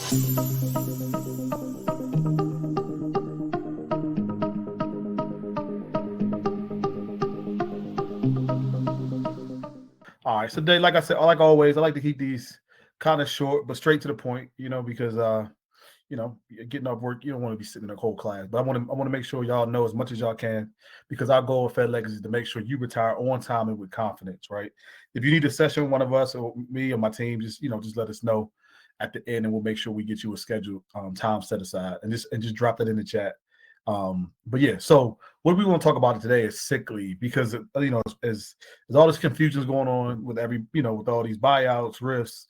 All right. So today, like I said, like always, I like to keep these kind of short but straight to the point, because getting off work, you don't want to be sitting in a whole class. But I want to make sure y'all know as much as y'all can, because our goal with Fed Legacy is to make sure you retire on time and with confidence, right? If you need a session with one of us or me or my team, just let us know at the end, and we'll make sure we get you a scheduled time set aside, and just drop that in the chat. But yeah, so what we want to talk about today is sick leave, because as all this confusion is going on with with all these buyouts, rifts,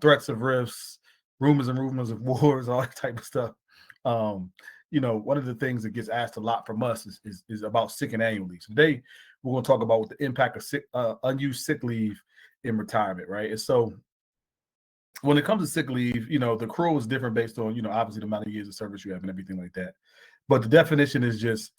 threats of rifts, rumors and rumors of wars, all that type of stuff. One of the things that gets asked a lot from us is about sick and annual leave. Today, we're going to talk about what the impact of unused sick leave in retirement, right? And so when it comes to sick leave, the accrual is different based on, obviously the amount of years of service you have and everything like that. But the definition is just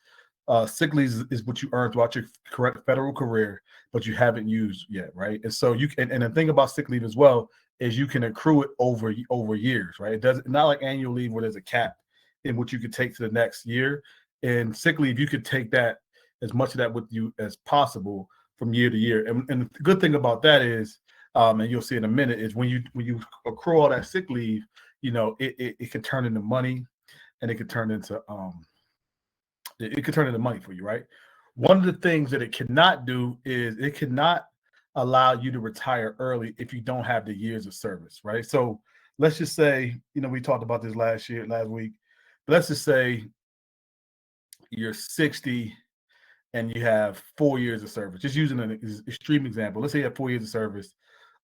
sick leave is what you earn throughout your correct federal career, but you haven't used yet, right? And so you can, and the thing about sick leave as well is you can accrue it over years, right? It doesn't, not like annual leave where there's a cap in what you could take to the next year. And sick leave, you could take that, as much of that with you as possible from year to year. And the good thing about that is, and you'll see in a minute, is when you accrue all that sick leave, it can turn into money, and it could turn into money for you, right? One of the things that it cannot do is it cannot allow you to retire early if you don't have the years of service, right? So let's just say, we talked about this last week, but let's just say you're 60 and you have 4 years of service. Just using an extreme example. Let's say you have 4 years of service.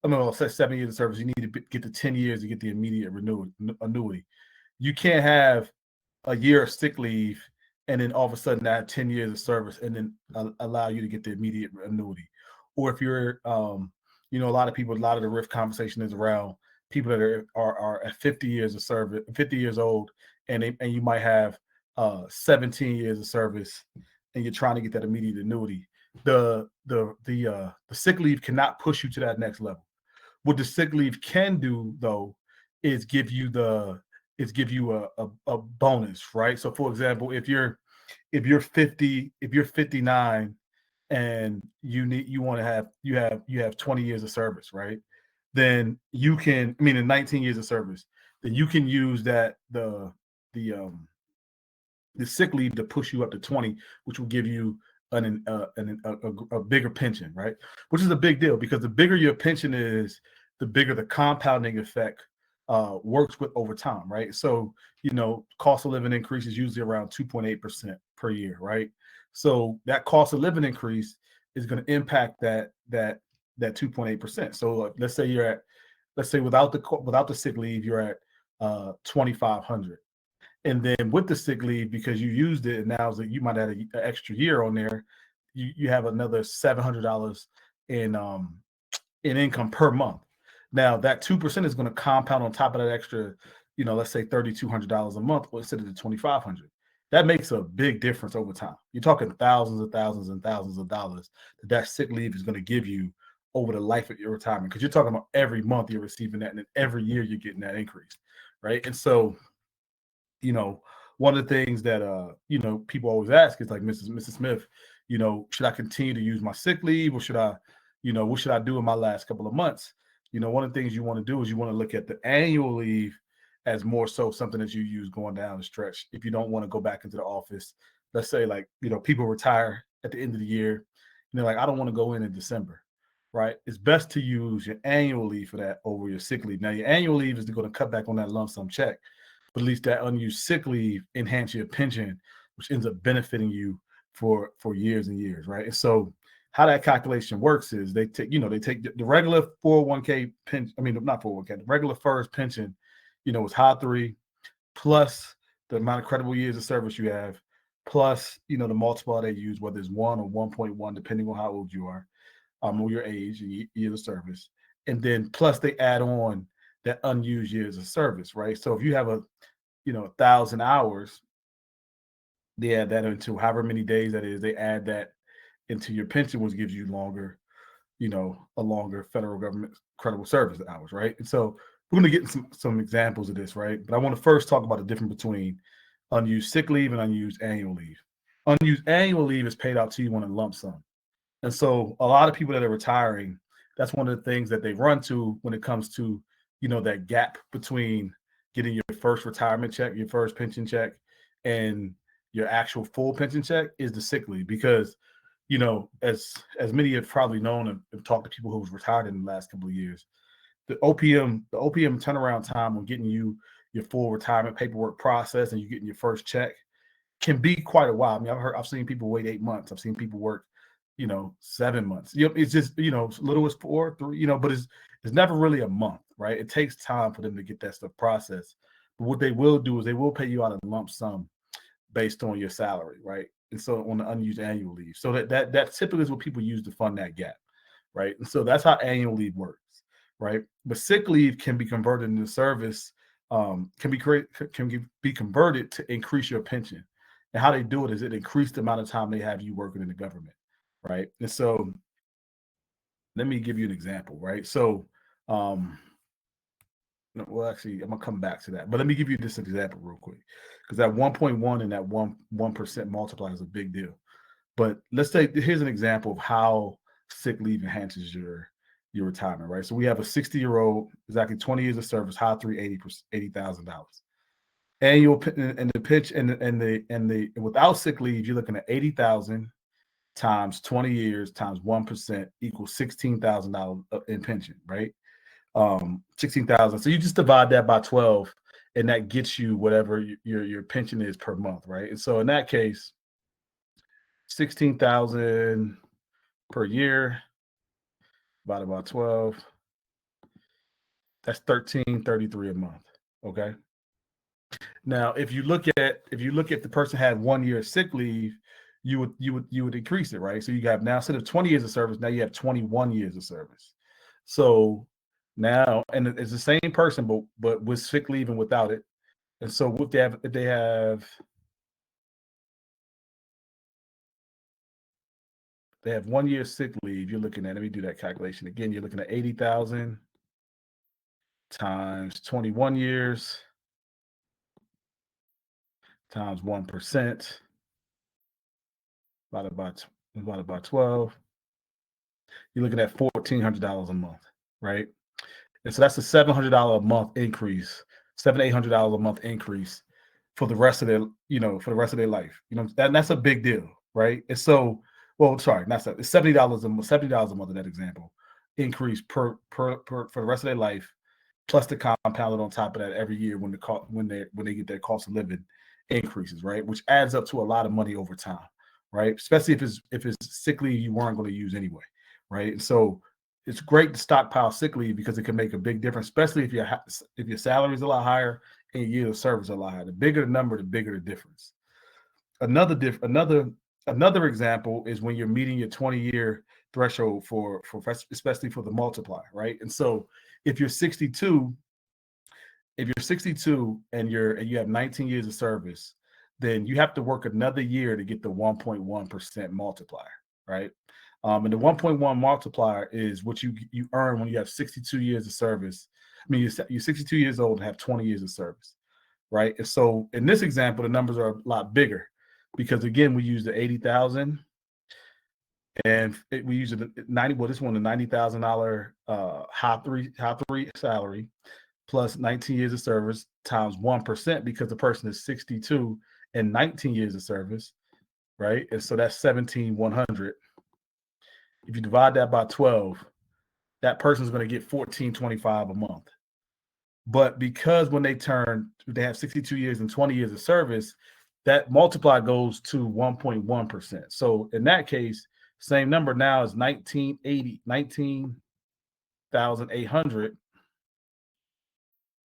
Let's say 7 years of service. You need to get to 10 years to get the immediate annuity. You can't have a year of sick leave and then all of a sudden add 10 years of service and then allow you to get the immediate annuity. Or if you're, a lot of the RIF conversation is around people that are at 50 years of service, 50 years old, and you might have 17 years of service, and you're trying to get that immediate annuity. The sick leave cannot push you to that next level. What the sick leave can do, though, is give you a bonus, right? So, for example, if you're 59 and you have 20 years of service, right? Then you can, in 19 years of service, then you can use the sick leave to push you up to 20, which will give you a bigger pension, right? Which is a big deal, because the bigger your pension is, the bigger the compounding effect works with over time, right? So, cost of living increase is usually around 2.8% per year, right? So that cost of living increase is going to impact that 2.8%. So let's say without the sick leave, you're at 2,500. And then with the sick leave, because you used it, and now that you might have an extra year on there, you have another $700 in income per month. Now that 2% is going to compound on top of that extra, let's say $3,200 a month instead of the 2,500. That makes a big difference over time. You're talking thousands and thousands and thousands of dollars that sick leave is going to give you over the life of your retirement, because you're talking about every month you're receiving that, and then every year you're getting that increase, right? And so, one of the things that people always ask is like, Mrs. Smith, should I continue to use my sick leave, or should I, what should I do in my last couple of months? One of the things you want to do is you want to look at the annual leave as more so something that you use going down the stretch. If you don't want to go back into the office, let's say, like, people retire at the end of the year, and they're like, I don't want to go in December, right? It's best to use your annual leave for that over your sick leave. Now, your annual leave is going to cut back on that lump sum check, but at least that unused sick leave enhance your pension, which ends up benefiting you for years and years, right? And so how that calculation works is they take the regular 401k pension, not 401k, the regular FERS pension, is high 3, plus the amount of credible years of service you have, plus, the multiplier they use, whether it's 1 or 1.1, depending on how old you are, or your age and years of service. And then plus they add on that unused years of service, right? So if you have 1,000 hours, they add that into however many days that is, they add that into your pension, which gives you a longer federal government credible service hours, right? And so we're going to get some examples of this, right? But I want to first talk about the difference between unused sick leave and unused annual leave. Unused annual leave is paid out to you on a lump sum. And so a lot of people that are retiring, that's one of the things that they run to when it comes to, that gap between getting your first retirement check, your first pension check, and your actual full pension check is the sick leave. Because, as many have probably known and have talked to people who've retired in the last couple of years, the OPM turnaround time on getting you your full retirement paperwork process and you getting your first check can be quite a while. I mean, I've seen people wait 8 months. I've seen people work, 7 months. It's just, as little as 4, 3, but it's never really a month, right? It takes time for them to get that stuff processed. But what they will do is they will pay you out a lump sum based on your salary, right? And so on the unused annual leave. So that typically is what people use to fund that gap, right? And so that's how annual leave works, right? But sick leave can be converted into service, can be converted to increase your pension. And how they do it is it increased the amount of time they have you working in the government, right? And so let me give you an example, right? So, well, actually, I'm gonna come back to that, but let me give you this example real quick, because that 1.1 and that 1% multiplier is a big deal. But let's say here's an example of how sick leave enhances your retirement, right? So we have a 60-year-old, exactly 20 years of service, high three, $80,000 annual, and the pitch and the without sick leave, you're looking at 80,000 times 20 years times 1% equals $16,000 in pension, right? 16,000. So you just divide that by 12, and that gets you whatever your pension is per month, right? And so in that case, 16,000 per year divided by 12, that's 1333 a month. Okay. Now, if you look at the person had 1 year sick leave, you would increase it, right? So you have now, instead of 20 years of service, now you have 21 years of service. So now, and it's the same person, but with sick leave and without it. And so what they have 1 year sick leave, you're looking at, let me do that calculation again. You're looking at 80,000 times 21 years times 1% divided by 12. You're looking at $1,400 a month, right? And so that's a $700 a month increase, $800 a month increase for the rest of their, life. That's a big deal, right? And so, well, sorry, not that. It's $70 a month in that example, increase per for the rest of their life, plus the compounded on top of that every year when they get their cost of living increases, right? Which adds up to a lot of money over time, right? Especially if it's sick leave you weren't going to use anyway, right? And so it's great to stockpile sick leave because it can make a big difference, especially if your salary is a lot higher and your year of service is a lot higher. The bigger the number, the bigger the difference. Another example is when you're meeting your 20-year threshold for especially for the multiplier, right? And so if you're 62 and you have 19 years of service, then you have to work another year to get the 1.1% multiplier, right? And the 1.1 multiplier is what you earn when you have 62 years of service. I mean, you're 62 years old and have 20 years of service, right? And so in this example, the numbers are a lot bigger because, again, we use the 80,000 and we use the 90. Well, this one, the $90,000 high three salary plus 19 years of service times 1% because the person is 62 and 19 years of service, right? And so that's 17,100. If you divide that by 12, that person's going to get $1,425 a month. But because when they have 62 years and 20 years of service, that multiply goes to 1.1%. So in that case, same number now is 19,800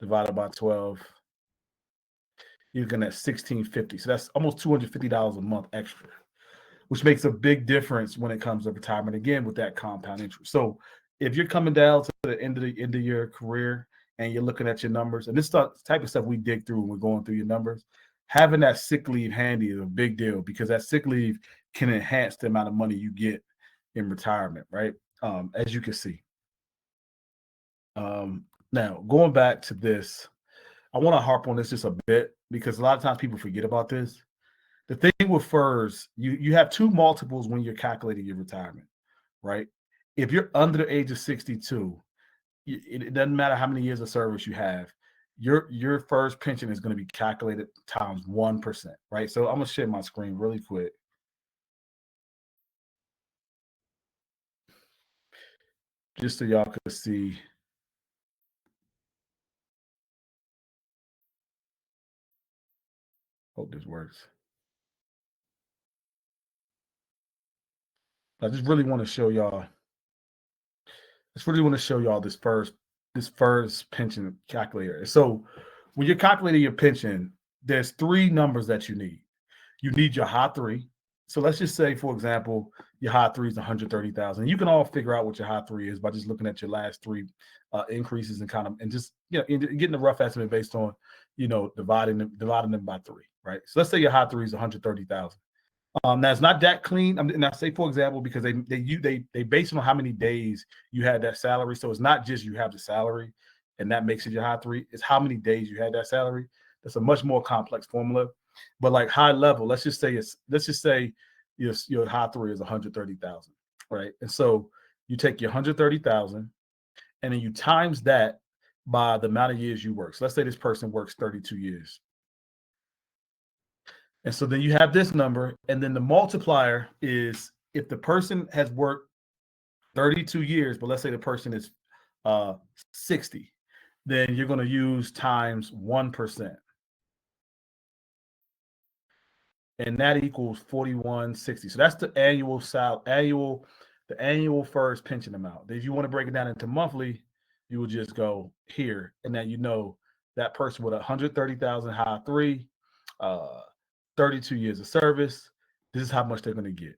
divided by 12. You're looking at 1,650. So that's almost $250 a month extra, which makes a big difference when it comes to retirement, again, with that compound interest. So if you're coming down to the end of your career and you're looking at your numbers, and this type of stuff we dig through when we're going through your numbers, having that sick leave handy is a big deal because that sick leave can enhance the amount of money you get in retirement, right? As you can see. Now Now, going back to this, I want to harp on this just a bit because a lot of times people forget about this. The thing with FERS, you have two multiples when you're calculating your retirement, right? If you're under the age of 62, it doesn't matter how many years of service you have. Your FERS pension is going to be calculated times 1%, right? So I'm gonna share my screen really quick just so y'all can see. Hope this works. I just really want to show y'all. Just really want to show y'all this FERS pension calculator. So when you're calculating your pension, there's three numbers that you need. You need your high three. So let's just say, for example, your high three is 130,000. You can all figure out what your high three is by just looking at your last three increases and kind of and just getting a rough estimate based on dividing them by three, right? So let's say your high three is 130,000. Now it's not that clean. And I say, for example, because they base it on how many days you had that salary. So it's not just you have the salary and that makes it your high three. It's how many days you had that salary. That's a much more complex formula. But like high level, let's just say your high three is 130,000, right? And so you take your 130,000 and then you times that by the amount of years you work. So let's say this person works 32 years. And so then you have this number, and then the multiplier is if the person has worked 32 years, but let's say the person is 60, then you're going to use times 1%. And that equals 4160. So that's the annual FERS pension amount. If you want to break it down into monthly, you would just go here, and then that person with 130,000 high three, 32 years of service, this is how much they're going to get.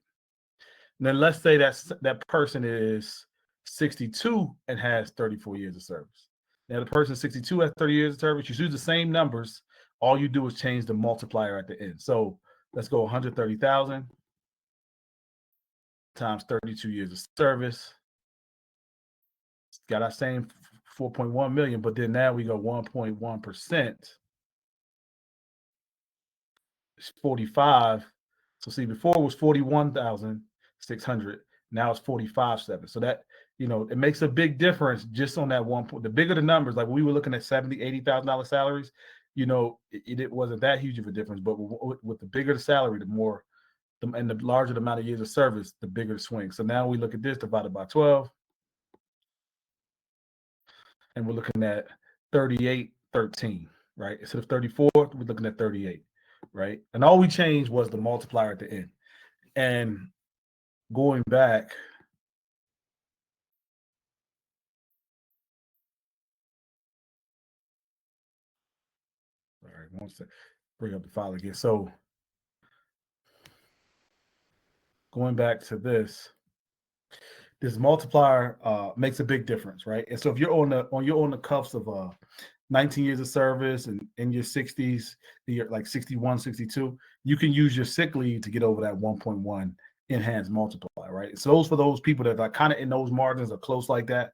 And then let's say that person is 62 and has 34 years of service. Now the person 62 has 30 years of service. You use the same numbers. All you do is change the multiplier at the end. So let's go 130,000 times 32 years of service. Got our same 4.1 million, but then now we go 1.1%. It's 45. So see, before it was 41,600. Now it's 45,700. So that it makes a big difference just on that one point. The bigger the numbers, like we were looking at $70,000, $80,000 salaries, it wasn't that huge of a difference. But with the bigger the salary, and the larger the amount of years of service, the bigger the swing. So now we look at this divided by 12, and we're looking at 3813, right? Instead of 34, we're looking at 38, right? And all we changed was the multiplier at the end. And going back, all right, one second, bring up the file again. So going back to this multiplier makes a big difference, right? And so if you're on the cuffs of 19 years of service and in your 60s, you're like 61, 62, you can use your sick leave to get over that 1.1 enhanced multiplier, right? So for those people that are kind of in those margins or close like that,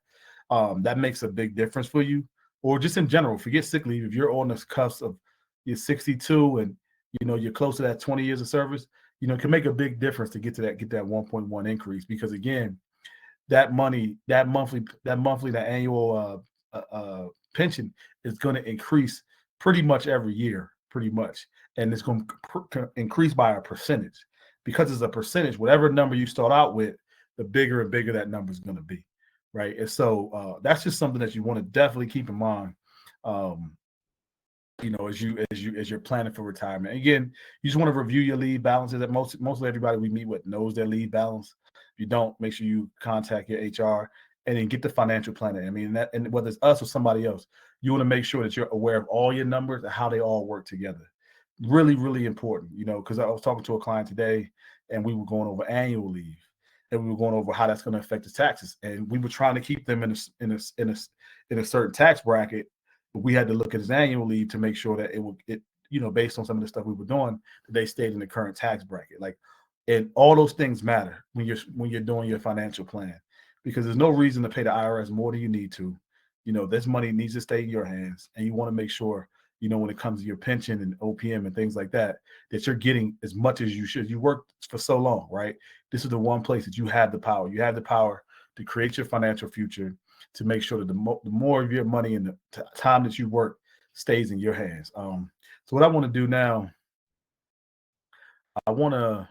that makes a big difference for you. Or just in general, forget sick leave. If you're on the cuffs of you're 62 and you're close to that 20 years of service, it can make a big difference to get that 1.1 increase, because again, that annual pension is going to increase pretty much every year, pretty much, and it's going to increase by a percentage, because it's a percentage. Whatever number you start out with, the bigger and bigger that number is going to be, right? And so that's just something that you want to definitely keep in mind. As you're planning for retirement. Again, you just want to review your leave balances. That mostly everybody we meet with knows their leave balance. If you don't, make sure you contact your HR and then get the financial planner. I mean, and whether it's us or somebody else, you want to make sure that you're aware of all your numbers and how they all work together. Really, really important, because I was talking to a client today and we were going over annual leave and we were going over how that's going to affect the taxes. And we were trying to keep them in a certain tax bracket. We had to look at his annual leave to make sure that based on some of the stuff we were doing, they stayed in the current tax bracket. And all those things matter when you're doing your financial plan, because there's no reason to pay the IRS more than you need to. this money needs to stay in your hands, and you want to make sure, when it comes to your pension and OPM and things like that, that you're getting as much as you should. You worked for so long, right? This is the one place that you have the power. You have the power to create your financial future, to make sure that the more of your money and the time that you work stays in your hands. So what I want to do now, I want to